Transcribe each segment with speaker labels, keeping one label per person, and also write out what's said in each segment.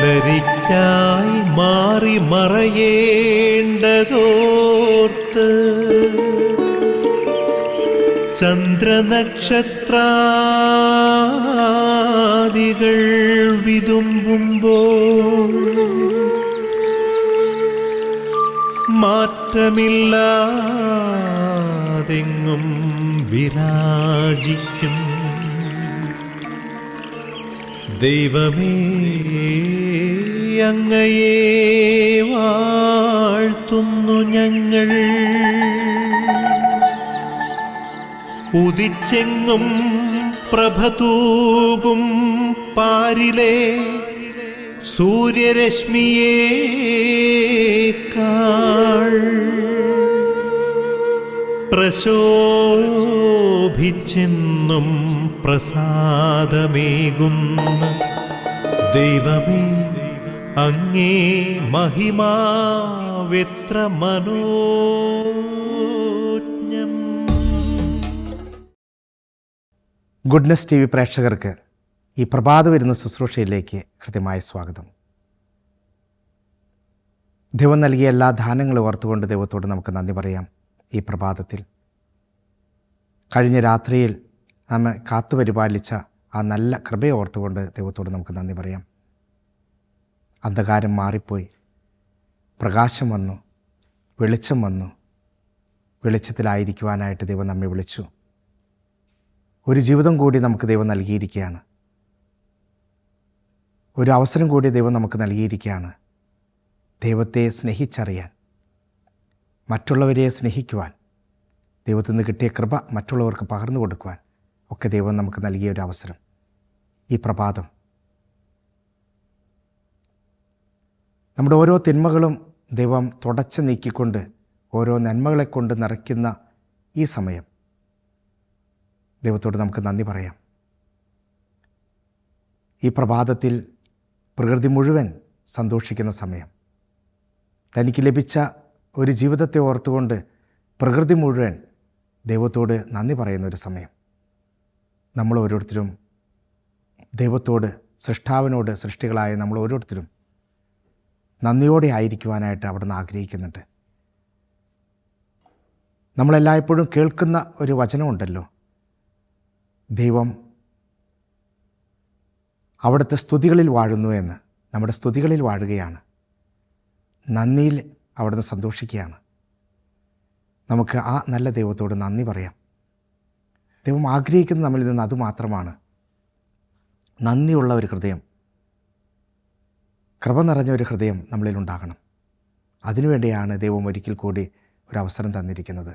Speaker 1: പുലരിക്കായി മാറി മറയേണ്ടതോർത്ത് ചന്ദ്രനക്ഷത്രാദികൾ വിതുമ്പുമ്പോൾ മാറ്റമില്ലാതെങ്ങും വിരാജിക്കും ദൈവമേ, അങ്ങയെ വാഴ്ത്തുന്നു ഞങ്ങൾ. ഉദിച്ചെങ്ങും പ്രഭതൂകും പാരിലെ സൂര്യരശ്മിയേക്കാൾ പ്രശോഭിച്ചെന്നും പ്രസാദമേകുന്ന ദൈവമേ, അങ്ങേ മഹിമാവെത്ര മനോജ്ഞം.
Speaker 2: ഗുഡ്നസ് ടി വി പ്രേക്ഷകർക്ക് ഈ പ്രഭാത വരുന്ന ശുശ്രൂഷയിലേക്ക് ഹൃദ്യമായ സ്വാഗതം. ദൈവം നൽകിയ എല്ലാ ദാനങ്ങളും ഓർത്തുകൊണ്ട് ദൈവത്തോട് നമുക്ക് നന്ദി പറയാം. ഈ പ്രഭാതത്തിൽ കഴിഞ്ഞ രാത്രിയിൽ നമ്മെ കാത്തുപരിപാലിച്ച ആ നല്ല കൃപയെ ഓർത്തുകൊണ്ട് ദൈവത്തോട് നമുക്ക് നന്ദി പറയാം. അന്ധകാരം മാറിപ്പോയി, പ്രകാശം വന്നു, വെളിച്ചം വന്നു. വെളിച്ചത്തിലായിരിക്കുവാനായിട്ട് ദൈവം നമ്മെ വിളിച്ചു. ഒരു ജീവിതം കൂടി നമുക്ക് ദൈവം നൽകിയിരിക്കുകയാണ്. ഒരു അവസരം കൂടി ദൈവം നമുക്ക് നൽകിയിരിക്കുകയാണ്. ദൈവത്തെ സ്നേഹിച്ചറിയാൻ, മറ്റുള്ളവരെ സ്നേഹിക്കുവാൻ, ദൈവത്തിൽ നിന്ന് കിട്ടിയ കൃപ മറ്റുള്ളവർക്ക് പകർന്നു കൊടുക്കുവാൻ ഒക്കെ ദൈവം നമുക്ക് നൽകിയ ഒരു അവസരം. ഈ പ്രഭാതം നമ്മുടെ ഓരോ തിന്മകളും ദൈവം തുടച്ച് നീക്കിക്കൊണ്ട് ഓരോ നന്മകളെ കൊണ്ട് നിറയ്ക്കുന്ന ഈ സമയം ദൈവത്തോട് നമുക്ക് നന്ദി പറയാം. ഈ പ്രഭാതത്തിൽ പ്രകൃതി മുഴുവൻ സന്തോഷിക്കുന്ന സമയം, തനിക്ക് ലഭിച്ച ഒരു ജീവിതത്തെ ഓർത്തുകൊണ്ട് പ്രകൃതി മുഴുവൻ ദൈവത്തോട് നന്ദി പറയുന്നൊരു സമയം. നമ്മൾ ഓരോരുത്തരും ദൈവത്തോട്, സൃഷ്ടാവിനോട്, സൃഷ്ടികളായ നമ്മൾ ഓരോരുത്തരും നന്ദിയോടെ ആയിരിക്കുവാനായിട്ട് അവിടുന്ന് ആഗ്രഹിക്കുന്നുണ്ട്. നമ്മളെല്ലായ്പ്പോഴും കേൾക്കുന്ന ഒരു വചനമുണ്ടല്ലോ, ദൈവം അവിടുത്തെ സ്തുതികളിൽ വാഴുന്നു എന്ന്. നമ്മുടെ സ്തുതികളിൽ വാഴുകയാണ്, നന്ദിയിൽ അവിടുന്ന് സന്തോഷിക്കുകയാണ്. നമുക്ക് ആ നല്ല ദൈവത്തോട് നന്ദി പറയാം. ദൈവം ആഗ്രഹിക്കുന്ന നമ്മളിൽ നിന്ന് അതുമാത്രമാണ്, നന്ദിയുള്ള ഒരു ഹൃദയം, കൃപ നിറഞ്ഞ ഒരു ഹൃദയം നമ്മളിലുണ്ടാകണം. അതിനുവേണ്ടിയാണ് ദൈവം ഒരിക്കൽ കൂടി ഒരു അവസരം തന്നിരിക്കുന്നത്.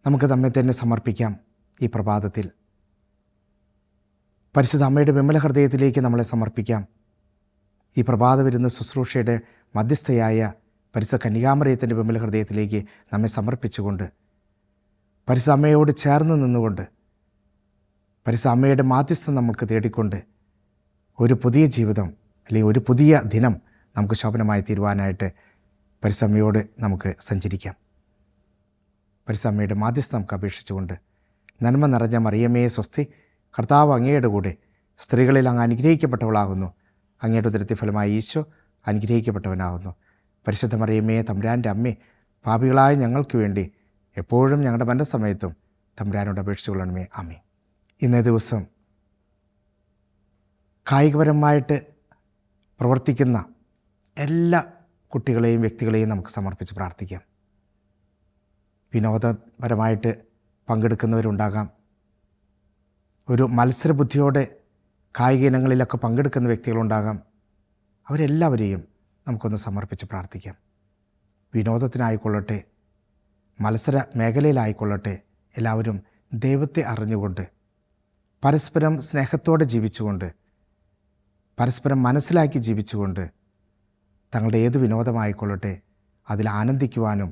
Speaker 2: നമുക്ക് നമ്മെ തന്നെ സമർപ്പിക്കാം. ഈ പ്രഭാതത്തിൽ പരിശുദ്ധ അമ്മയുടെ വിമല ഹൃദയത്തിലേക്ക് നമ്മളെ സമർപ്പിക്കാം. ഈ പ്രഭാത വരുന്ന ശുശ്രൂഷയുടെ മധ്യസ്ഥയായ പരിശുദ്ധ കന്യകാമറിയത്തിൻ്റെ വിമല ഹൃദയത്തിലേക്ക് നമ്മെ സമർപ്പിച്ചുകൊണ്ട്, പരിശുദ്ധ അമ്മയോട് ചേർന്ന് നിന്നുകൊണ്ട്, പരിശുദ്ധ അമ്മയുടെ മാധ്യസ്ഥം നമുക്ക് തേടിക്കൊണ്ട് ഒരു പുതിയ ജീവിതം അല്ലെങ്കിൽ ഒരു പുതിയ ദിനം നമുക്ക് ശോഭനമായി തീരുവാനായിട്ട് പരിശുദ്ധ അമ്മയോട് നമുക്ക് സഞ്ചരിക്കാം. പരിശുദ്ധ അമ്മയുടെ മാധ്യസ്ഥം നമുക്ക് അപേക്ഷിച്ചുകൊണ്ട്, നന്മ നിറഞ്ഞ മറിയമേ സ്വസ്തി, കർത്താവ് അങ്ങയുടെ കൂടെ സ്ത്രീകളിൽ അങ്ങ് അനുഗ്രഹിക്കപ്പെട്ടവളാകുന്നു, അങ്ങയുടെ ഉദരത്തിൻ ഫലമായി ഈശോ അനുഗ്രഹിക്കപ്പെട്ടവനാകുന്നു. പരിശുദ്ധ മറിയമേ തമ്പുരാൻ്റെ അമ്മേ, പാപികളായ ഞങ്ങൾക്ക് വേണ്ടി എപ്പോഴും ഞങ്ങളുടെ മരണസമയത്തും തമ്പുരാനോട് അപേക്ഷിച്ചുകൊള്ളണമേ. ആമേൻ. ഇന്നേ ദിവസം കായികപരമായിട്ട് പ്രവർത്തിക്കുന്ന എല്ലാ കുട്ടികളെയും വ്യക്തികളെയും നമുക്ക് സമർപ്പിച്ച് പ്രാർത്ഥിക്കാം. വിനോദപരമായിട്ട് പങ്കെടുക്കുന്നവരുണ്ടാകാം, ഒരു മത്സരബുദ്ധിയോടെ കായിക ഇനങ്ങളിലൊക്കെ പങ്കെടുക്കുന്ന വ്യക്തികളുണ്ടാകാം. അവരെല്ലാവരെയും നമുക്കൊന്ന് സമർപ്പിച്ച് പ്രാർത്ഥിക്കാം. വിനോദത്തിനായിക്കൊള്ളട്ടെ, മത്സര മേഖലയിലായിക്കൊള്ളട്ടെ, എല്ലാവരും ദൈവത്തെ അറിഞ്ഞുകൊണ്ട്, പരസ്പരം സ്നേഹത്തോടെ ജീവിച്ചുകൊണ്ട്, പരസ്പരം മനസ്സിലാക്കി ജീവിച്ചുകൊണ്ട്, തങ്ങളുടെ ഏത് വിനോദമായിക്കൊള്ളട്ടെ അതിൽ ആനന്ദിക്കുവാനും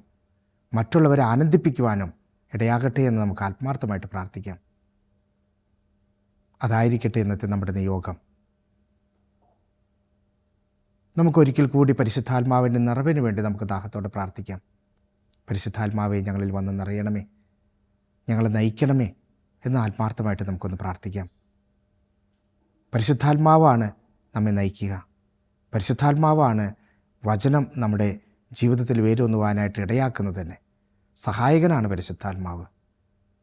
Speaker 2: മറ്റുള്ളവരെ ആനന്ദിപ്പിക്കുവാനും ഇടയാകട്ടെ എന്ന് നമുക്ക് ആത്മാർത്ഥമായിട്ട് പ്രാർത്ഥിക്കാം. അതായിരിക്കട്ടെ ഇന്നത്തെ നമ്മുടെ നിയോഗം. നമുക്കൊരിക്കൽ കൂടി പരിശുദ്ധാത്മാവിൻ്റെ നിറവിന് വേണ്ടി നമുക്ക് ദാഹത്തോടെ പ്രാർത്ഥിക്കാം. പരിശുദ്ധാത്മാവെ, ഞങ്ങളിൽ വന്ന് നിറയണമേ, ഞങ്ങളെ നയിക്കണമേ എന്ന് ആത്മാർത്ഥമായിട്ട് നമുക്കൊന്ന് പ്രാർത്ഥിക്കാം. പരിശുദ്ധാത്മാവാണ് നമ്മെ നയിക്കുക. പരിശുദ്ധാത്മാവാണ് വചനം നമ്മുടെ ജീവിതത്തിൽ വേരൂന്നുവാനായിട്ട് ഇടയാക്കുന്നത് തന്നെ. സഹായകനാണ് പരിശുദ്ധാത്മാവ്.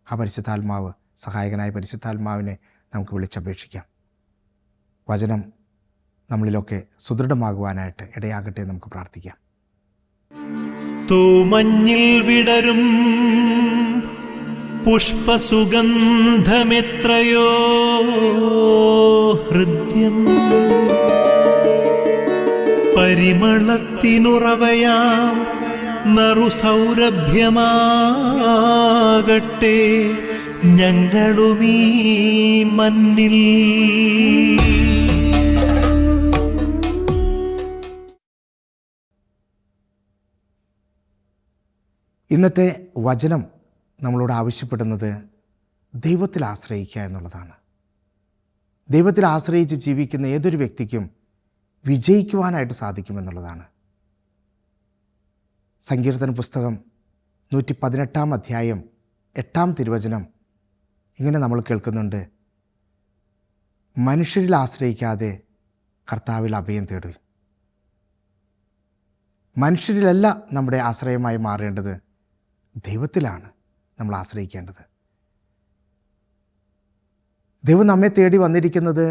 Speaker 2: ആ പരിശുദ്ധാത്മാവ്, സഹായകനായ പരിശുദ്ധാത്മാവിനെ നമുക്ക് വിളിച്ചപേക്ഷിക്കാം. വചനം നമ്മളിലൊക്കെ സുദൃഢമാകുവാനായിട്ട് ഇടയാകട്ടെ. നമുക്ക് പ്രാർത്ഥിക്കാം.
Speaker 1: തൂമഞ്ഞിൽ വിടരും പുഷ്പസുഗന്ധമെത്രയോ ഹൃദ്യം, പരിമളത്തിനുറവയാം നറുസൗരഭ്യമാകട്ടെ ഞങ്ങളുമീ മണ്ണിൽ.
Speaker 2: ഇന്നത്തെ വചനം നമ്മളോട് ആവശ്യപ്പെടുന്നത് ദൈവത്തിൽ ആശ്രയിക്കുക എന്നുള്ളതാണ്. ദൈവത്തിൽ ആശ്രയിച്ച് ജീവിക്കുന്ന ഏതൊരു വ്യക്തിക്കും വിജയിക്കുവാനായിട്ട് സാധിക്കുമെന്നുള്ളതാണ്. സങ്കീർത്തന പുസ്തകം 118 അധ്യായം 8 തിരുവചനം ഇങ്ങനെ നമ്മൾ കേൾക്കുന്നുണ്ട്: മനുഷ്യരിൽ ആശ്രയിക്കാതെ കർത്താവിൽ അഭയം തേടുക. മനുഷ്യരിലല്ല നമ്മുടെ ആശ്രയമായി മാറേണ്ടത്, ദൈവത്തിലാണ് നമ്മൾ ആശ്രയിക്കേണ്ടത്. ദൈവം നമ്മെ തേടി വന്നിരിക്കുന്നത്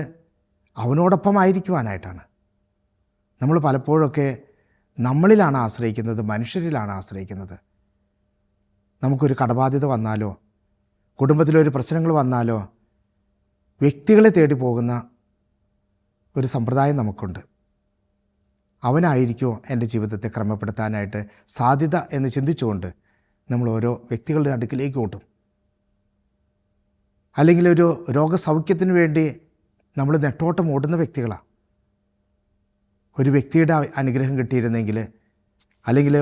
Speaker 2: അവനോടൊപ്പമായിരിക്കുവാനായിട്ടാണ്. നമ്മൾ പലപ്പോഴൊക്കെ നമ്മളിലാണ് ആശ്രയിക്കുന്നത്, മനുഷ്യരിലാണ് ആശ്രയിക്കുന്നത്. നമുക്കൊരു കടബാധ്യത വന്നാലോ, കുടുംബത്തിലൊരു പ്രശ്നങ്ങൾ വന്നാലോ വ്യക്തികളെ തേടി പോകുന്ന ഒരു സമ്പ്രദായം നമുക്കുണ്ട്. അവനായിരിക്കുമോ എൻ്റെ ജീവിതത്തെ ക്രമപ്പെടുത്താനായിട്ട് സാധ്യത എന്ന് ചിന്തിച്ചുകൊണ്ട് നമ്മൾ ഓരോ വ്യക്തികളുടെ അടുക്കിലേക്ക് ഓട്ടും. അല്ലെങ്കിൽ ഒരു രോഗസൗഖ്യത്തിന് വേണ്ടി നമ്മൾ നെട്ടോട്ടം ഓടുന്ന വ്യക്തികളാണ്. ഒരു വ്യക്തിയുടെ അനുഗ്രഹം കിട്ടിയിരുന്നെങ്കിൽ, അല്ലെങ്കിൽ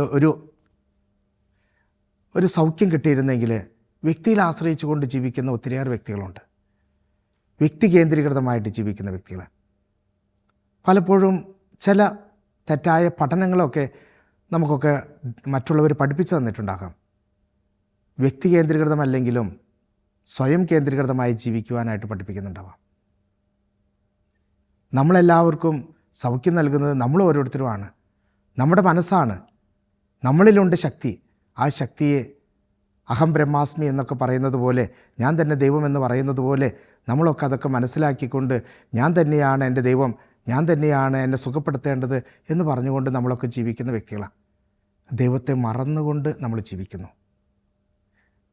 Speaker 2: ഒരു സൗഖ്യം കിട്ടിയിരുന്നെങ്കിൽ വ്യക്തിയിൽ ആശ്രയിച്ചുകൊണ്ട് ജീവിക്കുന്ന ഒത്തിരിയേറെ വ്യക്തികളുണ്ട്. വ്യക്തി കേന്ദ്രീകൃതമായിട്ട് ജീവിക്കുന്ന വ്യക്തികൾ. പലപ്പോഴും ചില തെറ്റായ പഠനങ്ങളൊക്കെ നമുക്കൊക്കെ മറ്റുള്ളവർ പഠിപ്പിച്ചു തന്നിട്ടുണ്ടാകാം. വ്യക്തി കേന്ദ്രീകൃതമല്ലെങ്കിലും സ്വയം കേന്ദ്രീകൃതമായി ജീവിക്കുവാനായിട്ട് പഠിപ്പിക്കുന്നുണ്ടാവാം. നമ്മളെല്ലാവർക്കും സൗഖ്യം നൽകുന്നത് നമ്മൾ ഓരോരുത്തരുമാണ്. നമ്മുടെ മനസ്സാണ്. നമ്മളിലുണ്ട് ശക്തി. ആ ശക്തിയെ അഹം ബ്രഹ്മാസ്മി എന്നൊക്കെ പറയുന്നത് പോലെ, ഞാൻ തന്നെ ദൈവമെന്ന് പറയുന്നത് പോലെ നമ്മളൊക്കെ അതൊക്കെ മനസ്സിലാക്കിക്കൊണ്ട് ഞാൻ തന്നെയാണ് എൻ്റെ ദൈവം, ഞാൻ തന്നെയാണ് എന്നെ സുഖപ്പെടുത്തേണ്ടത് എന്ന് പറഞ്ഞുകൊണ്ട് നമ്മളൊക്കെ ജീവിക്കുന്ന വ്യക്തികളാണ്. ദൈവത്തെ മറന്നുകൊണ്ട് നമ്മൾ ജീവിക്കുന്നു.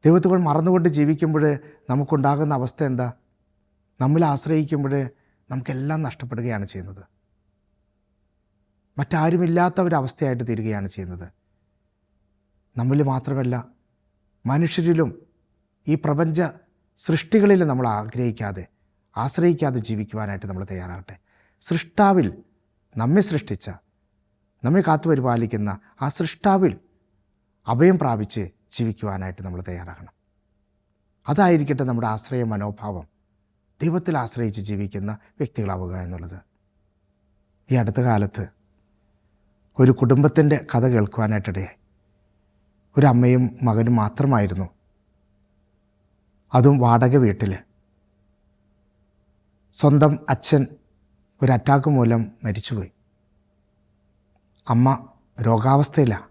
Speaker 2: ദൈവത്തെ മറന്നുകൊണ്ട് ജീവിക്കുമ്പോൾ നമുക്കുണ്ടാകുന്ന അവസ്ഥ എന്താ? നമ്മിൽ ആശ്രയിക്കുമ്പോൾ നമുക്കെല്ലാം നഷ്ടപ്പെടുകയാണ് ചെയ്യുന്നത്. മറ്റാരുമില്ലാത്ത ഒരവസ്ഥയായിട്ട് തീരുകയാണ് ചെയ്യുന്നത്. നമ്മിൽ മാത്രമല്ല, മനുഷ്യരിലും ഈ പ്രപഞ്ച സൃഷ്ടികളിലും നമ്മൾ ആശ്രയിക്കാതെ ജീവിക്കുവാനായിട്ട് നമ്മൾ തയ്യാറാകട്ടെ. സൃഷ്ടാവിൽ നമ്മെ സൃഷ്ടിച്ച, നമ്മെ കാത്തുപരിപാലിക്കുന്ന ആ സൃഷ്ടാവിൽ അഭയം പ്രാപിച്ച് ജീവിക്കുവാനായിട്ട് നമ്മൾ തയ്യാറാകണം. അതായിരിക്കട്ടെ നമ്മുടെ ആശ്രയ മനോഭാവം. ദൈവത്തിൽ ആശ്രയിച്ച് ജീവിക്കുന്ന വ്യക്തികളാവുക എന്നുള്ളത്. ഈ അടുത്ത കാലത്ത് ഒരു കുടുംബത്തിൻ്റെ കഥ കേൾക്കുവാനായിട്ടിടയായി. ഒരു അമ്മയും മകനും മാത്രമായിരുന്നു. അതും വാടക വീട്ടിൽ. സ്വന്തം അച്ഛൻ ഒരു അറ്റാക്ക് മൂലം മരിച്ചുപോയി. അമ്മ രോഗാവസ്ഥയിലാണ്.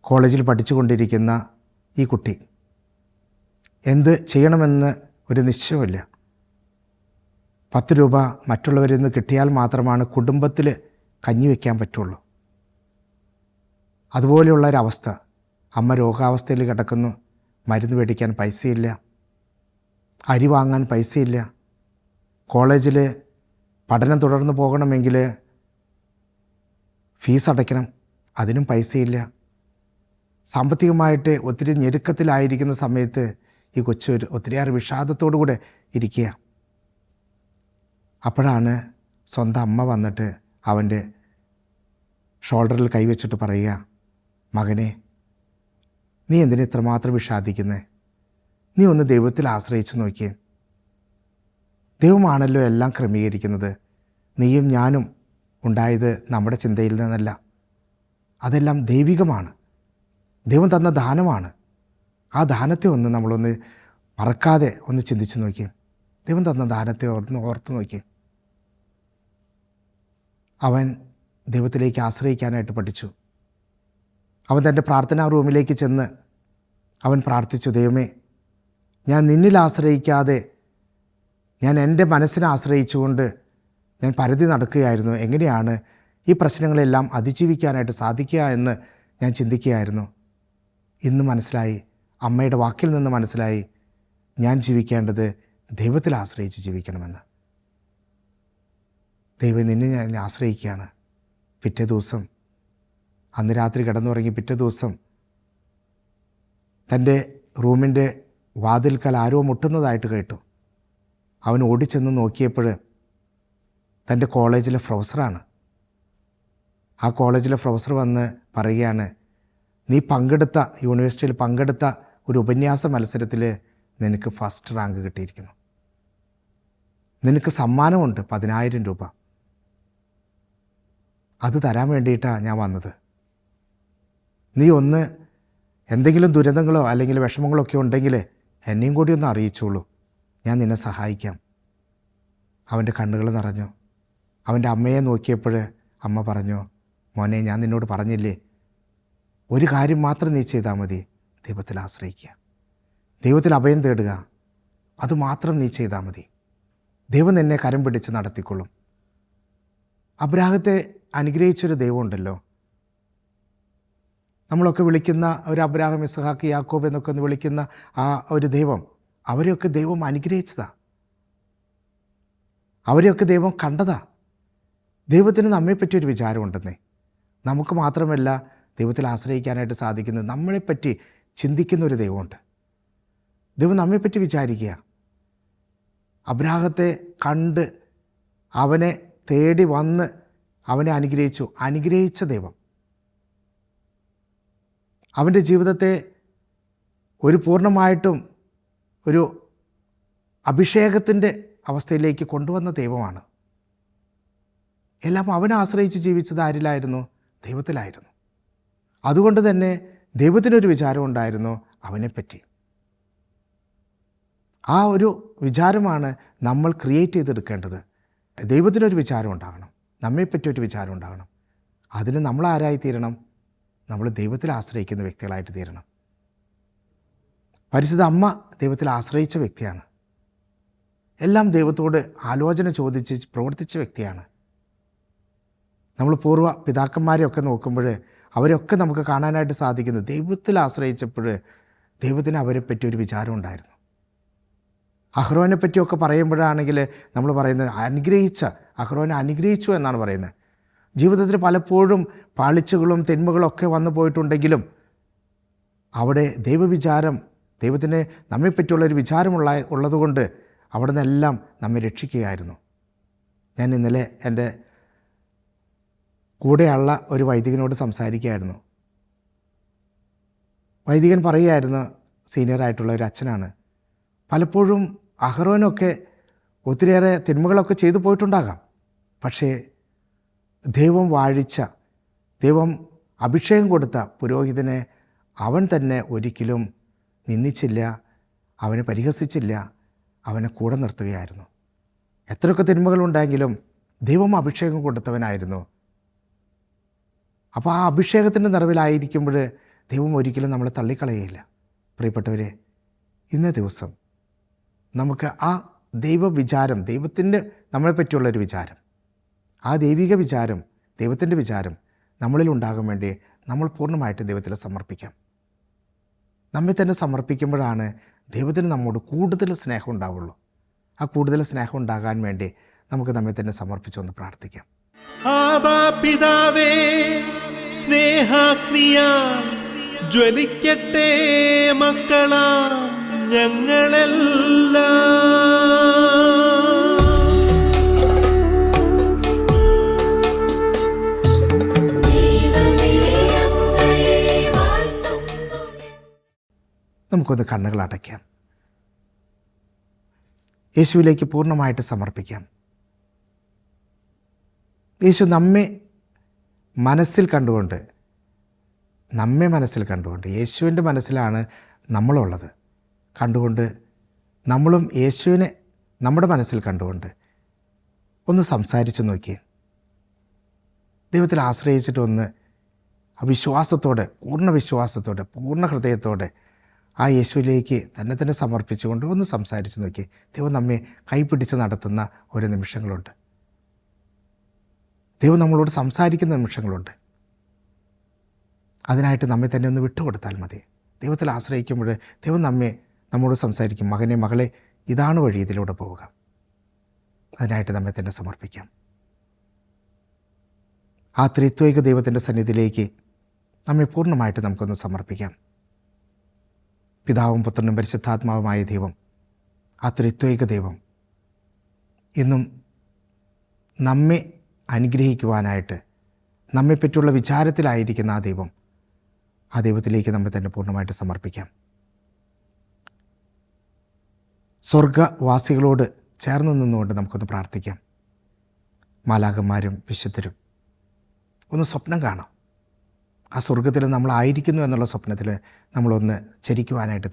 Speaker 2: കോളേജിൽ പഠിച്ചുകൊണ്ടിരിക്കുന്ന ഈ കുട്ടി എന്ത് ചെയ്യണമെന്ന് ഒരു നിശ്ചയമില്ല. 10 രൂപ മറ്റുള്ളവരിൽ നിന്ന് കിട്ടിയാൽ മാത്രമാണ് കുടുംബത്തിൽ കഞ്ഞി വയ്ക്കാൻ പറ്റുള്ളൂ. അതുപോലെയുള്ളൊരവസ്ഥ. അമ്മ രോഗാവസ്ഥയിൽ കിടക്കുന്നു. മരുന്ന് മേടിക്കാൻ പൈസയില്ല, അരി വാങ്ങാൻ പൈസയില്ല. കോളേജിൽ പഠനം തുടർന്ന് പോകണമെങ്കിൽ ഫീസ് അടയ്ക്കണം, അതിനും പൈസയില്ല. സാമ്പത്തികമായിട്ട് ഒത്തിരി ഞെരുക്കത്തിലായിരിക്കുന്ന സമയത്ത് ഈ കൊച്ചു ഒത്തിരിയേറെ വിഷാദത്തോടു കൂടെ ഇരിക്കുക. അപ്പോഴാണ് സ്വന്തം അമ്മ വന്നിട്ട് അവൻ്റെ ഷോൾഡറിൽ കൈവച്ചിട്ട് പറയുക, മകനെ, നീ എന്തിനെ ഇത്രമാത്രം വിഷാദിക്കുന്നേ? നീ ഒന്ന് ദൈവത്തിൽ ആശ്രയിച്ച് നോക്കിയേ. ദൈവമാണല്ലോ എല്ലാം ക്രമീകരിക്കുന്നത്. നീയും ഞാനും ഉണ്ടായത് നമ്മുടെ ചിന്തയിൽ നിന്നല്ല. അതെല്ലാം ദൈവികമാണ്. ദൈവം തന്ന ദാനമാണ്. ആ ദാനത്തെ ഒന്ന് നമ്മളൊന്ന് മറക്കാതെ ഒന്ന് ചിന്തിച്ച് നോക്കി. ദൈവം തന്ന ദാനത്തെ ഓർത്ത് നോക്കി. അവൻ ദൈവത്തിലേക്ക് ആശ്രയിക്കാനായിട്ട് പഠിച്ചു. അവൻ തൻ്റെ പ്രാർത്ഥനാ റൂമിലേക്ക് ചെന്ന് അവൻ പ്രാർത്ഥിച്ചു, ദൈവമേ, ഞാൻ നിന്നിൽ ആശ്രയിക്കാതെ ഞാൻ എൻ്റെ മനസ്സിനെ ആശ്രയിച്ചുകൊണ്ട് ഞാൻ പരതി നടക്കുകയായിരുന്നു. എങ്ങനെയാണ് ഈ പ്രശ്നങ്ങളെല്ലാം അതിജീവിക്കാനായിട്ട് സാധിക്കുക എന്ന് ഞാൻ ചിന്തിക്കുകയായിരുന്നു. ഇന്ന് മനസ്സിലായി, അമ്മയുടെ വാക്കിൽ നിന്ന് മനസ്സിലായി, ഞാൻ ജീവിക്കേണ്ടത് ദൈവത്തിൽ ആശ്രയിച്ച് ജീവിക്കണമെന്ന്. ദൈവം നിന്നെ ഞാൻ ആശ്രയിക്കുകയാണ്. പിറ്റേ ദിവസം, അന്ന് രാത്രി കിടന്നുറങ്ങി പിറ്റേ ദിവസം തൻ്റെ റൂമിൻ്റെ വാതിൽക്കൽ ആരോ മുട്ടുന്നതായിട്ട് കേട്ടു. അവൻ ഓടിച്ചെന്ന് നോക്കിയപ്പോൾ തൻ്റെ കോളേജിലെ പ്രൊഫസറാണ്. ആ കോളേജിലെ പ്രൊഫസർ വന്ന് പറയുകയാണ്, നീ പങ്കെടുത്ത യൂണിവേഴ്സിറ്റിയിൽ പങ്കെടുത്ത ഒരു ഉപന്യാസ മത്സരത്തിൽ നിനക്ക് ഫസ്റ്റ് റാങ്ക് കിട്ടിയിരിക്കുന്നു. നിനക്ക് സമ്മാനമുണ്ട് 10,000 രൂപ. അത് തരാൻ വേണ്ടിയിട്ടാണ് ഞാൻ വന്നത്. നീ ഒന്ന് എന്തെങ്കിലും ദുരിതങ്ങളോ അല്ലെങ്കിൽ വിഷമങ്ങളോ ഒക്കെ ഉണ്ടെങ്കിൽ എന്നെയും കൂടി ഒന്ന് അറിയിച്ചോളൂ, ഞാൻ നിന്നെ സഹായിക്കാം. അവൻ്റെ കണ്ണുകൾ നിറഞ്ഞു. അവൻ്റെ അമ്മയെ നോക്കിയപ്പോൾ അമ്മ പറഞ്ഞു, മോനെ, ഞാൻ നിന്നോട് പറഞ്ഞില്ലേ, ഒരു കാര്യം മാത്രം നീ ചെയ്താൽ മതി, ദൈവത്തിൽ ആശ്രയിക്കുക, ദൈവത്തിൽ അഭയം തേടുക, അതുമാത്രം നീ ചെയ്താൽ മതി. ദൈവം നിന്നെ കരം പിടിച്ച് നടത്തിക്കൊള്ളും. അബ്രാഹത്തെ അനുഗ്രഹിച്ചൊരു ദൈവമുണ്ടല്ലോ. നമ്മളൊക്കെ വിളിക്കുന്ന ഒരു അബ്രാഹാം, ഇസ്ഹാക്ക്, യാക്കോബ് എന്നൊക്കെ ഒന്ന് വിളിക്കുന്ന ആ ഒരു ദൈവം, അവരെയൊക്കെ ദൈവം അനുഗ്രഹിച്ചതാ. അവരെയൊക്കെ ദൈവം കണ്ടതാ. ദൈവത്തിന് നമ്മെപ്പറ്റി ഒരു വിചാരമുണ്ടെന്നേ. നമുക്ക് മാത്രമല്ല ദൈവത്തിൽ ആശ്രയിക്കാനായിട്ട് സാധിക്കുന്നത്, നമ്മളെപ്പറ്റി ചിന്തിക്കുന്ന ഒരു ദൈവമുണ്ട്. ദൈവം നമ്മെപ്പറ്റി വിചാരിക്കുക. അബ്രാഹത്തെ കണ്ട് അവനെ തേടി വന്ന് അവനെ അനുഗ്രഹിച്ചു. അനുഗ്രഹിച്ച ദൈവം അവൻ്റെ ജീവിതത്തെ ഒരു പൂർണ്ണമായിട്ടും ഒരു അഭിഷേകത്തിൻ്റെ അവസ്ഥയിലേക്ക് കൊണ്ടുവന്ന ദൈവമാണ്. എല്ലാം അവനെ ആശ്രയിച്ച് ജീവിച്ചത് ആരിലായിരുന്നു? ദൈവത്തിലായിരുന്നു. അതുകൊണ്ട് തന്നെ ദൈവത്തിനൊരു വിചാരം ഉണ്ടായിരുന്നു അവനെപ്പറ്റി. ആ ഒരു വിചാരമാണ് നമ്മൾ ക്രിയേറ്റ് ചെയ്തെടുക്കേണ്ടത്. ദൈവത്തിനൊരു വിചാരം ഉണ്ടാകണം, നമ്മെപ്പറ്റി ഒരു വിചാരം ഉണ്ടാകണം. അതിന് നമ്മൾ ആരായി തീരണം? നമ്മൾ ദൈവത്തിൽ ആശ്രയിക്കുന്ന വ്യക്തികളായിട്ട് തീരണം. പരിശുദ്ധ അമ്മ ദൈവത്തിൽ ആശ്രയിച്ച വ്യക്തിയാണ്. എല്ലാം ദൈവത്തോട് ആലോചന ചോദിച്ച് പ്രവർത്തിച്ച വ്യക്തിയാണ്. നമ്മൾ പൂർവ്വ പിതാക്കന്മാരെയൊക്കെ നോക്കുമ്പോൾ അവരൊക്കെ നമുക്ക് കാണാനായിട്ട് സാധിക്കുന്നത് ദൈവത്തിൽ ആശ്രയിച്ചപ്പോൾ ദൈവത്തിന് അവരെപ്പറ്റി ഒരു വിചാരം ഉണ്ടായിരുന്നു. അഹ്റോനെ പറ്റിയൊക്കെ പറയുമ്പോഴാണെങ്കിൽ നമ്മൾ പറയുന്നത് അഹ്റോനെ അനുഗ്രഹിച്ചു എന്നാണ് പറയുന്നത്. ജീവിതത്തിൽ പലപ്പോഴും പാളിച്ചകളും തിന്മകളൊക്കെ വന്നു പോയിട്ടുണ്ടെങ്കിലും അവിടെ ദൈവവിചാരം, ദൈവത്തിന് നമ്മെപ്പറ്റിയുള്ളൊരു ഉള്ളതുകൊണ്ട് അവിടെ നിന്നെല്ലാം നമ്മെ രക്ഷിക്കുകയായിരുന്നു. ഞാൻ ഇന്നലെ എൻ്റെ കൂടെയുള്ള ഒരു വൈദികനോട് സംസാരിക്കുകയായിരുന്നു. വൈദികൻ പറയുകയായിരുന്നു, സീനിയറായിട്ടുള്ള ഒരു അച്ഛനാണ്, പലപ്പോഴും അഹ്റോനൊക്കെ ഒത്തിരിയേറെ തിന്മകളൊക്കെ ചെയ്തു പോയിട്ടുണ്ടാകാം. പക്ഷേ ദൈവം വാഴിച്ച, ദൈവം അഭിഷേകം കൊടുത്ത പുരോഹിതനെ അവൻ തന്നെ ഒരിക്കലും നിന്ദിച്ചില്ല, അവനെ പരിഹസിച്ചില്ല, അവനെ കൂടെ നിർത്തുകയായിരുന്നു. എത്രയൊക്കെ തിന്മകളുണ്ടെങ്കിലും ദൈവം അഭിഷേകം കൊടുത്തവനായിരുന്നു. അപ്പോൾ ആ അഭിഷേകത്തിൻ്റെ നിറവിലായിരിക്കുമ്പോൾ ദൈവം ഒരിക്കലും നമ്മളെ തള്ളിക്കളയുകയില്ല. പ്രിയപ്പെട്ടവരെ, ഇന്നേ ദിവസം നമുക്ക് ആ ദൈവവിചാരം, ദൈവത്തിൻ്റെ നമ്മളെപ്പറ്റിയുള്ളൊരു വിചാരം, ആ ദൈവിക വിചാരം, ദൈവത്തിൻ്റെ വിചാരം നമ്മളിൽ ഉണ്ടാകാൻ വേണ്ടി നമ്മൾ പൂർണ്ണമായിട്ട് ദൈവത്തിൽ സമർപ്പിക്കാം. നമ്മെ തന്നെ സമർപ്പിക്കുമ്പോഴാണ് ദൈവത്തിന് നമ്മോട് കൂടുതൽ സ്നേഹം ഉണ്ടാവുള്ളൂ. ആ കൂടുതൽ സ്നേഹം ഉണ്ടാകാൻ വേണ്ടി നമുക്ക് നമ്മെ തന്നെ സമർപ്പിച്ചൊന്ന് പ്രാർത്ഥിക്കാം.
Speaker 1: ആബാ പിതാവേ, സ്നേഹാഗ്നിയാൽ ജ്വലിക്കട്ടെ മക്കളാ ഞങ്ങളെല്ലാം.
Speaker 2: നമുക്കൊന്ന് കണ്ണുകൾ അടയ്ക്കാം. യേശുവിലേക്ക് പൂർണ്ണമായിട്ട് സമർപ്പിക്കാം. യേശു നമ്മെ മനസ്സിൽ കണ്ടുകൊണ്ട്, യേശുവിൻ്റെ മനസ്സിലാണ് നമ്മളുള്ളത്. കണ്ടുകൊണ്ട് നമ്മളും യേശുവിനെ നമ്മുടെ മനസ്സിൽ കണ്ടുകൊണ്ട് ഒന്ന് സംസാരിച്ച് നോക്കിയേ. ദൈവത്തിൽ ആശ്രയിച്ചിട്ട് ഒന്ന് വിശ്വാസത്തോടെ, പൂർണ്ണ വിശ്വാസത്തോടെ, പൂർണ്ണ ഹൃദയത്തോടെ ആ യേശുവിലേക്ക് തന്നെ സമർപ്പിച്ചുകൊണ്ട് ഒന്ന് സംസാരിച്ച് നോക്കി. ദൈവം നമ്മെ കൈപിടിച്ച് നടത്തുന്ന ഒരു നിമിഷങ്ങളുണ്ട്. ദൈവം നമ്മളോട് സംസാരിക്കുന്ന നിമിഷങ്ങളുണ്ട്. അതിനായിട്ട് നമ്മെ തന്നെ ഒന്ന് വിട്ടുകൊടുത്താൽ മതി. ദൈവത്തിൽ ആശ്രയിക്കുമ്പോൾ ദൈവം നമ്മോട് സംസാരിക്കും. മകനെ, മകളെ, ഇതാണ് വഴി, ഇതിലൂടെ പോവുക. അതിനായിട്ട് നമ്മെ തന്നെ സമർപ്പിക്കാം. ആ ത്രിത്വൈക ദൈവത്തിൻ്റെ സന്നിധിയിലേക്ക് നമ്മെ പൂർണ്ണമായിട്ട് നമുക്കൊന്ന് സമർപ്പിക്കാം. പിതാവും പുത്രനും പരിശുദ്ധാത്മാവുമായ ദൈവം, ആ ത്രിത്വൈക ദൈവം ഇന്നും നമ്മെ അനുഗ്രഹിക്കുവാനായിട്ട് നമ്മെപ്പറ്റിയുള്ള വിചാരത്തിലായിരിക്കുന്ന ആ ദൈവത്തിലേക്ക് നമ്മെ തന്നെ പൂർണ്ണമായിട്ട് സമർപ്പിക്കാം. സ്വർഗവാസികളോട് ചേർന്ന് നിന്നുകൊണ്ട് നമുക്കൊന്ന് പ്രാർത്ഥിക്കാം. മാലാഖന്മാരും വിശുദ്ധരും ഒന്ന് സ്വപ്നം കാണാം. ആ സ്വർഗത്തിൽ നമ്മളായിരിക്കുന്നു എന്നുള്ള സ്വപ്നത്തിൽ നമ്മളൊന്ന് ചരിക്കുവാനായിട്ട്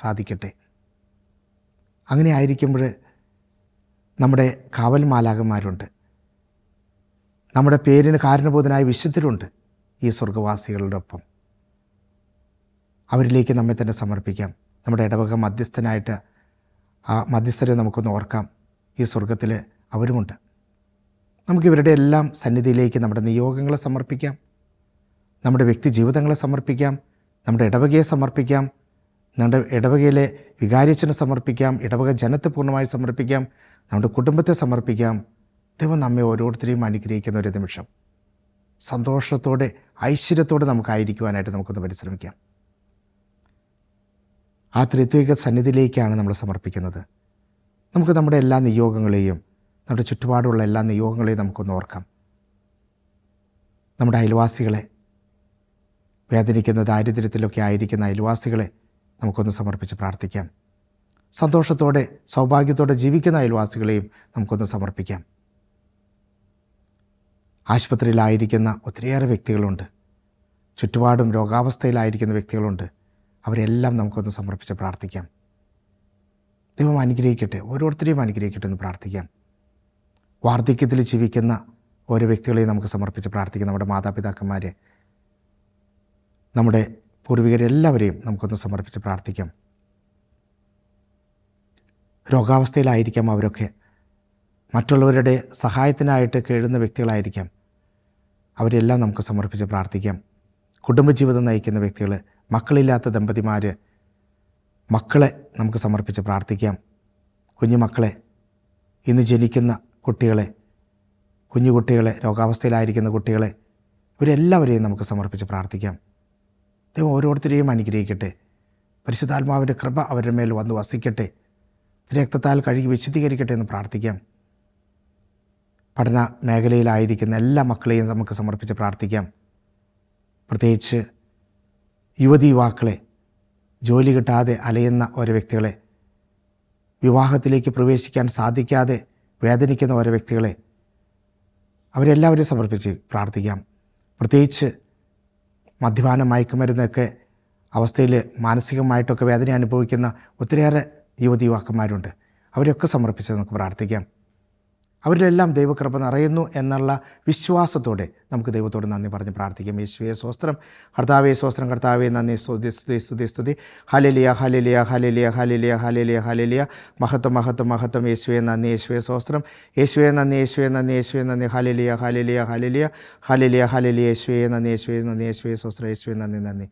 Speaker 2: സാധിക്കട്ടെ. അങ്ങനെ ആയിരിക്കുമ്പോൾ നമ്മുടെ കാവൽ മാലാഖന്മാരുണ്ട്, നമ്മുടെ പേരിന് കാരണബോധനായ വിശുദ്ധരുണ്ട് ഈ സ്വർഗവാസികളുടെ ഒപ്പം. അവരിലേക്ക് നമ്മെ തന്നെ സമർപ്പിക്കാം. നമ്മുടെ ഇടവക മധ്യസ്ഥനായിട്ട് ആ മധ്യസ്ഥരെ നമുക്കൊന്ന് ഓർക്കാം. ഈ സ്വർഗത്തിൽ അവരുമുണ്ട്. നമുക്കിവരുടെ എല്ലാം സന്നിധിയിലേക്ക് നമ്മുടെ നിയോഗങ്ങളെ സമർപ്പിക്കാം, നമ്മുടെ വ്യക്തി ജീവിതങ്ങളെ സമർപ്പിക്കാം, നമ്മുടെ ഇടവകയെ സമർപ്പിക്കാം, നമ്മുടെ ഇടവകയിലെ വികാരിയച്ഛനെ സമർപ്പിക്കാം, ഇടവക ജനത്തെ പൂർണ്ണമായി സമർപ്പിക്കാം, നമ്മുടെ കുടുംബത്തെ സമർപ്പിക്കാം. ദൈവം നമ്മെ ഓരോരുത്തരെയും അനുഗ്രഹിക്കുന്ന ഒരു നിമിഷം സന്തോഷത്തോടെ, ഐശ്വര്യത്തോടെ നമുക്കായിരിക്കുവാനായിട്ട് നമുക്കൊന്ന് പരിശ്രമിക്കാം. ആ ത്രിത്വിക സന്നിധിയിലേക്കാണ് നമ്മൾ സമർപ്പിക്കുന്നത്. നമുക്ക് നമ്മുടെ എല്ലാ നിയോഗങ്ങളെയും, നമ്മുടെ ചുറ്റുപാടുള്ള എല്ലാ നിയോഗങ്ങളെയും നമുക്കൊന്ന് ഓർക്കാം. നമ്മുടെ അയൽവാസികളെ, വേദനിക്കുന്ന ദാരിദ്ര്യത്തിലൊക്കെ ആയിരിക്കുന്ന അയൽവാസികളെ നമുക്കൊന്ന് സമർപ്പിച്ച് പ്രാർത്ഥിക്കാം. സന്തോഷത്തോടെ, സൗഭാഗ്യത്തോടെ ജീവിക്കുന്ന അയൽവാസികളെയും നമുക്കൊന്ന് സമർപ്പിക്കാം. ആശുപത്രിയിലായിരിക്കുന്ന ഒത്തിരിയേറെ വ്യക്തികളുണ്ട്, ചുറ്റുപാടും രോഗാവസ്ഥയിലായിരിക്കുന്ന വ്യക്തികളുണ്ട്. അവരെല്ലാം നമുക്കൊന്ന് സമർപ്പിച്ച് പ്രാർത്ഥിക്കാം. ദൈവം അനുഗ്രഹിക്കട്ടെ, ഓരോരുത്തരെയും അനുഗ്രഹിക്കട്ടെ എന്ന് പ്രാർത്ഥിക്കാം. വാർദ്ധക്യത്തിൽ ജീവിക്കുന്ന ഓരോ വ്യക്തികളെയും നമുക്ക് സമർപ്പിച്ച് പ്രാർത്ഥിക്കാം. നമ്മുടെ മാതാപിതാക്കന്മാരെ, നമ്മുടെ പൂർവികരെല്ലാവരെയും നമുക്കൊന്ന് സമർപ്പിച്ച് പ്രാർത്ഥിക്കാം. രോഗാവസ്ഥയിലായിരിക്കാം അവരൊക്കെ, മറ്റുള്ളവരുടെ സഹായത്തിനായിട്ട് കേഴുന്ന വ്യക്തികളായിരിക്കാം. അവരെല്ലാം നമുക്ക് സമർപ്പിച്ച് പ്രാർത്ഥിക്കാം. കുടുംബജീവിതം നയിക്കുന്ന വ്യക്തികൾ, മക്കളില്ലാത്ത ദമ്പതിമാർ, മക്കളെ നമുക്ക് സമർപ്പിച്ച് പ്രാർത്ഥിക്കാം. കുഞ്ഞുമക്കളെ, ഇന്ന് ജനിക്കുന്ന കുട്ടികളെ, കുഞ്ഞുകുട്ടികളെ, രോഗാവസ്ഥയിലായിരിക്കുന്ന കുട്ടികളെ, ഇവരെല്ലാവരെയും നമുക്ക് സമർപ്പിച്ച് പ്രാർത്ഥിക്കാം. ദൈവം ഓരോരുത്തരെയും അനുഗ്രഹിക്കട്ടെ. പരിശുദ്ധാത്മാവിൻ്റെ കൃപ അവരുടെ മേൽ വന്ന് വസിക്കട്ടെ. രക്തത്താൽ കഴുകി വിശുദ്ധീകരിക്കട്ടെ എന്ന് പ്രാർത്ഥിക്കാം. പഠന മേഖലയിലായിരിക്കുന്ന എല്ലാ മക്കളെയും നമുക്ക് സമർപ്പിച്ച് പ്രാർത്ഥിക്കാം. പ്രത്യേകിച്ച് യുവതി യുവാക്കളെ, ജോലി കിട്ടാതെ അലയുന്ന ഓരോ വ്യക്തികളെ, വിവാഹത്തിലേക്ക് പ്രവേശിക്കാൻ സാധിക്കാതെ വേദനിക്കുന്ന ഓരോ വ്യക്തികളെ, അവരെല്ലാവരെയും സമർപ്പിച്ച് പ്രാർത്ഥിക്കാം. പ്രത്യേകിച്ച് മദ്യപാനം, മയക്കുമരുന്നൊക്കെ അവസ്ഥയിൽ മാനസികമായിട്ടൊക്കെ വേദന അനുഭവിക്കുന്ന ഒത്തിരിയേറെ യുവതി യുവാക്കന്മാരുണ്ട്. അവരെയൊക്കെ സമർപ്പിച്ച് നമുക്ക് പ്രാർത്ഥിക്കാം. അവരിലെല്ലാം ദൈവകൃപ നിറയുന്നു എന്നുള്ള വിശ്വാസത്തോടെ നമുക്ക് ദൈവത്തോട് നന്ദി പറഞ്ഞ് പ്രാർത്ഥിക്കാം. യേശുവേ സ്വസ്ത്രം, കർത്താവേ സ്വസ്ത്രം, കർത്താവേ നന്ദി, സ്തുതി സ്തുതി സ്തുതി സ്തുതി. Hallelujah hallelujah hallelujah hallelujah hallelujah hallelujah. മഹത്വം മഹത്വം മഹത്വം. യേശുവേ നന്ദി, യേശുവേ സ്വസ്ത്രം, യേശുവേ നന്ദി, യേശുവേ നന്ദി, യേശുവേ നന്ദി. Hallelujah hallelujah hallelujah hallelujah hallelujah. യേശുവേ നന്ദി, യേശുവേ നന്ദി, യേശുവേ സ്വസ്ത്രം, യേശുവേ നന്ദി നന്ദി.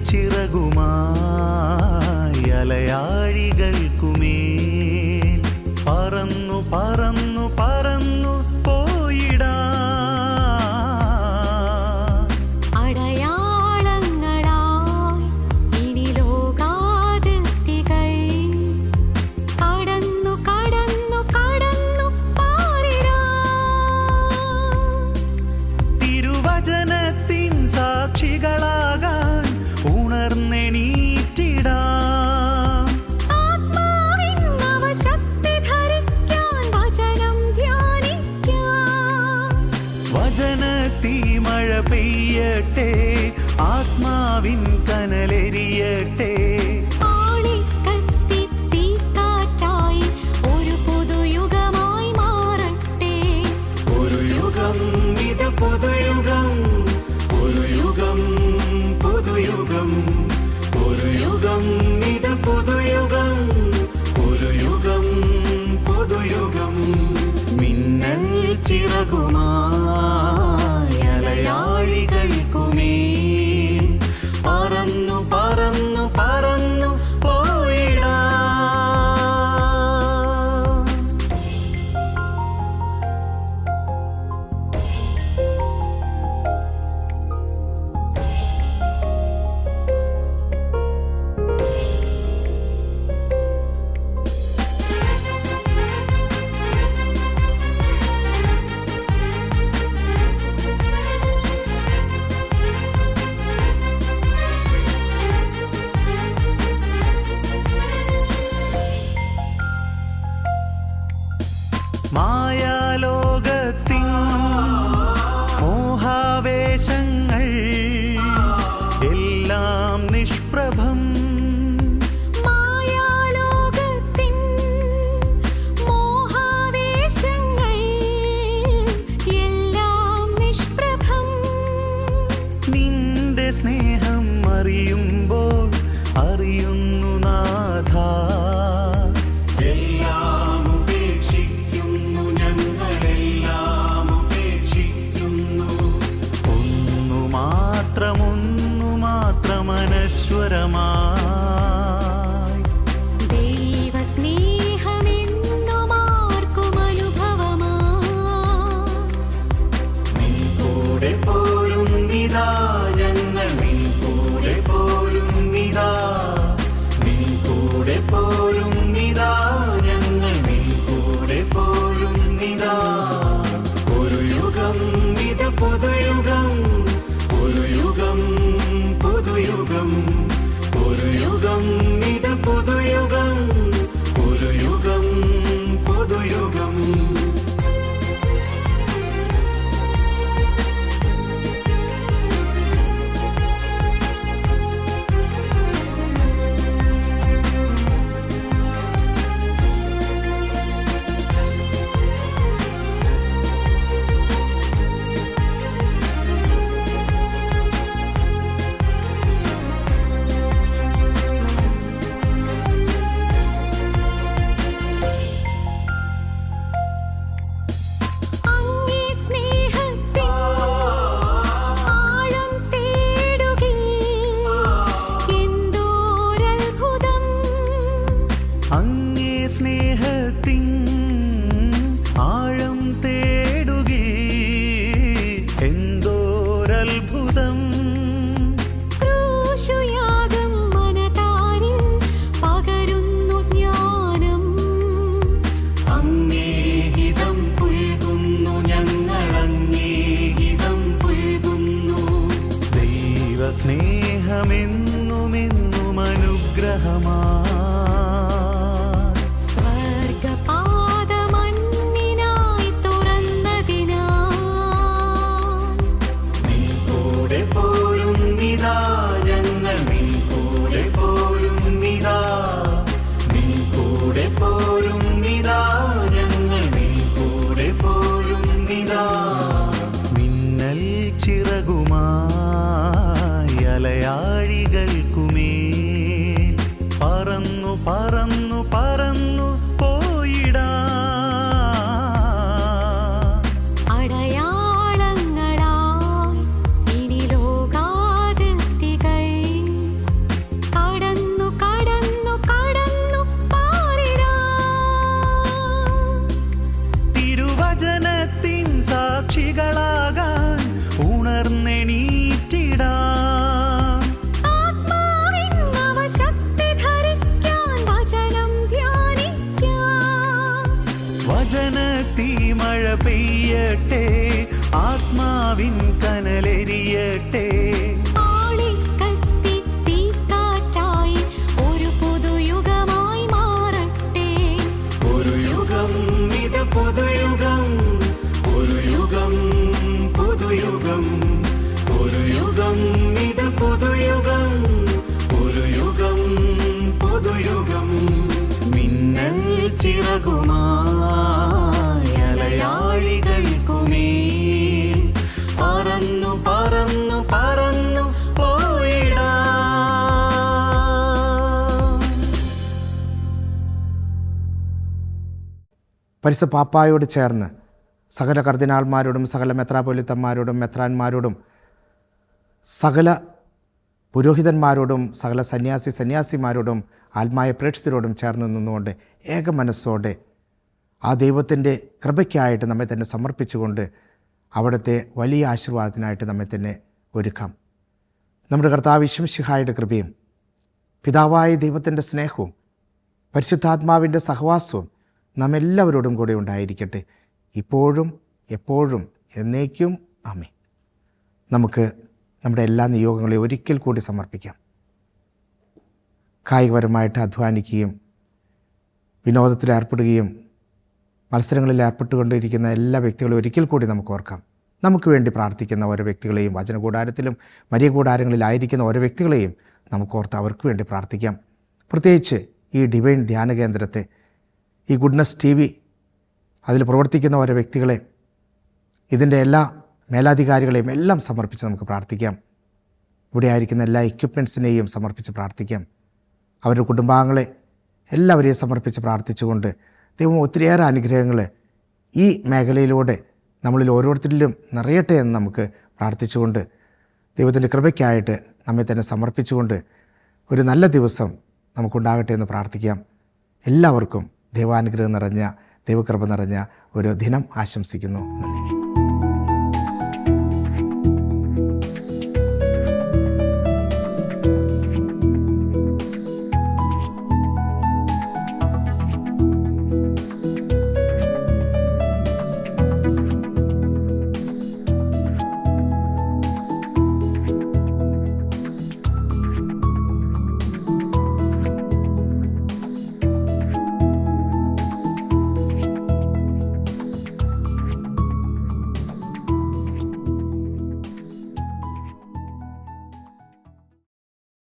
Speaker 3: ചിറകുമായി അലയാഴികൾക്കുമേൽ പറന്നു പറന്നു പറന്നു പോയിടാ.
Speaker 4: അടയാളങ്ങളായി ഇനി ലോകാ
Speaker 3: പെയ്യട്ടെ, ആത്മാവിൻ കനലെരിയട്ടെ.
Speaker 4: ആളിക്കത്തി തീക്കാറ്റായി ഒരു പുതുയുഗമായി മാറട്ടെ.
Speaker 3: ഒരു യുഗം ഇത് പുതുയുഗം, ഒരു യുഗം പുതുയുഗം, ഒരു യുഗം ഇത് പുതുയുഗം, ഒരു യുഗം പുതുയുഗം. മിന്നൽ ചിറകുമായി അലയാഴികൾക്കുമേൽ പറന്നു പറന്നു പറന്നു പോയിടാം. മായാലോകത്തിൻ മോഹാവേശങ്ങൾ എല്ലാം നിഷ്പ്രഭം.
Speaker 4: മായാലോകത്തിൻ മോഹാവേശങ്ങൾ എല്ലാം നിഷ്പ്രഭം.
Speaker 3: നിന്റെ സ്നേഹം അറിയുമ്പോൾ അറിയുന്നു നാഥ, എല്ലാം ഉപേക്ഷിക്കുന്നു, ഞങ്ങളെല്ലാം ഉപേക്ഷിക്കുന്നു. ഒന്നു മാത്രം അനശ്വരമായി
Speaker 4: ദൈവസ്നേഹമെന്നും ആർക്കും അനുഭവമായി.
Speaker 3: നിൻ കൂടെ പോരുന്നിതാ ഞങ്ങൾ, നിൻ കൂടെ പോരുന്നിതാ, നിൻ കൂടെ പോരുന്നിതാ ഞങ്ങൾ, നിൻ കൂടെ പോരുന്നിതാ. ഒരു യുഗം ഇത് പുതുയുഗം, ഒരു യുഗം പുതുയുഗം, ഒരു യുഗം ഇത് പുതുയുഗം, ഒരു യുഗം പുതുയുഗം.
Speaker 4: അങ്ങേ സ്നേഹത്തിൻ ആഴം തേടുകിൽ എന്തോരത്ഭുതം.
Speaker 3: അങ്ങേ സ്നേഹത്തിൻ ആഴം തേടുകേ എന്തോരത്ഭുതം.
Speaker 4: ക്രൂശുയാഗം മനതാരിൽ പകരുന്നു ജ്ഞാനം.
Speaker 3: അങ്ങേഹിതം പുൽകുന്നു ഞങ്ങൾ, അങ്ങേഹിതം പുൽകുന്നു. ദൈവസ്നേഹമെന്നുമെന്നും അനുഗ്രഹമായി
Speaker 4: സ്വർഗപാദമന്നിനായി തുറന്നതിനാൽ
Speaker 3: നിൻ കൂടെ പോരുന്നിതാ ഞങ്ങൾ, നിൻ കൂടെ പോരുന്നിതാ, നിൻ കൂടെ പോരുന്നിതാ ഞങ്ങൾ, നിൻ കൂടെ പോരുന്നിതാ. മിന്നൽ ചിറകുമായി അലയാഴികൾക്കുമേൽ പറന്നു പറന്നു പറന്നു പോയിടാം.
Speaker 4: അടയാളങ്ങളായി ഇനി ലോകാതിർത്തികൾ കടന്നു കടന്നു കടന്നു പാറിടാം.
Speaker 3: തിരുവചനത്തിൻ സാക്ഷികളാകാൻ ഉണർന്നെണീറ്റിടാം.
Speaker 4: ആത്മാവിൻ നവശക്തി ധരിക്കാൻ വചനം ധ്യാനിക്കാം.
Speaker 3: വചനത്തീ മഴ പെയ്യട്ടെ, ആത്മാവിൻ കനലെരിയട്ടെ.
Speaker 4: ആളിക്കത്തി തീക്കാറ്റായി ഒരു പുതുയുഗമായി മാറട്ടെ.
Speaker 3: ഒരു യുഗം ഇത് പുതുയുഗം, ഒരു യുഗം പുതുയുഗം, ചിറകുമായി അലയാഴികൾക്കുമേൽ പറന്നു പറന്നു പറന്നു പോയിടാം.
Speaker 2: പരിശുദ്ധ പാപ്പായോട് ചേർന്ന് സകല കർദിനാൾമാരോടും സകല മെത്രാപ്പൊലീത്തന്മാരോടും മെത്രാന്മാരോടും സകല പുരോഹിതന്മാരോടും സകല സന്യാസിമാരോടും ആത്മായ പ്രേക്ഷിതരോടും ചേർന്ന് നിന്നുകൊണ്ട് ഏക മനസ്സോടെ ആ ദൈവത്തിൻ്റെ കൃപയ്ക്കായിട്ട് നമ്മെ തന്നെ സമർപ്പിച്ചുകൊണ്ട് അവിടുത്തെ വലിയ ആശീർവാദത്തിനായിട്ട് നമ്മെ തന്നെ ഒരുക്കാം. നമ്മുടെ കർത്താവ് യേശുമിശിഹായുടെ കൃപയും പിതാവായ ദൈവത്തിൻ്റെ സ്നേഹവും പരിശുദ്ധാത്മാവിൻ്റെ സഹവാസവും നമ്മെല്ലാവരോടും കൂടെ ഉണ്ടായിരിക്കട്ടെ, ഇപ്പോഴും എപ്പോഴും എന്നേക്കും. ആമേൻ. നമുക്ക് നമ്മുടെ എല്ലാ നിയോഗങ്ങളെയും ഒരിക്കൽ കൂടി സമർപ്പിക്കാം. കായികപരമായിട്ട് അധ്വാനിക്കുകയും വിനോദത്തിൽ ഏർപ്പെടുകയും മത്സരങ്ങളിൽ ഏർപ്പെട്ടുകൊണ്ടിരിക്കുന്ന എല്ലാ വ്യക്തികളെയും ഒരിക്കൽ കൂടി നമുക്ക് ഓർക്കാം. നമുക്ക് വേണ്ടി പ്രാർത്ഥിക്കുന്ന ഓരോ വ്യക്തികളെയും, വചനകൂടാരത്തിലും മരിയ കൂടാരങ്ങളിലായിരിക്കുന്ന ഓരോ വ്യക്തികളെയും നമുക്ക് ഓർത്ത് അവർക്ക് വേണ്ടി പ്രാർത്ഥിക്കാം. പ്രത്യേകിച്ച് ഈ ഡിവൈൻ ധ്യാന കേന്ദ്രത്തെ, ഈ ഗുഡ്നസ് TV അതിൽ പ്രവർത്തിക്കുന്ന ഓരോ വ്യക്തികളെ, ഇതിൻ്റെ എല്ലാ മേലാധികാരികളെയും എല്ലാം സമർപ്പിച്ച് നമുക്ക് പ്രാർത്ഥിക്കാം. ഇവിടെ ആയിരിക്കുന്ന എല്ലാ എക്യുപ്മെൻറ്റ്സിനെയും സമർപ്പിച്ച് പ്രാർത്ഥിക്കാം. അവരുടെ കുടുംബാംഗങ്ങളെ എല്ലാവരെയും സമർപ്പിച്ച് പ്രാർത്ഥിച്ചുകൊണ്ട് ദൈവം ഒത്തിരിയേറെ അനുഗ്രഹങ്ങൾ ഈ മേഖലയിലൂടെ നമ്മളിൽ ഓരോരുത്തരിലും നിറയട്ടെ എന്ന് നമുക്ക് പ്രാർത്ഥിച്ചുകൊണ്ട് ദൈവത്തിൻ്റെ കൃപയ്ക്കായിട്ട് നമ്മെ തന്നെ സമർപ്പിച്ചുകൊണ്ട് ഒരു നല്ല ദിവസം നമുക്കുണ്ടാകട്ടെ എന്ന് പ്രാർത്ഥിക്കാം. എല്ലാവർക്കും ദൈവാനുഗ്രഹം നിറഞ്ഞ, ദൈവകൃപ നിറഞ്ഞ ഒരു ദിനം ആശംസിക്കുന്നു. നന്ദി.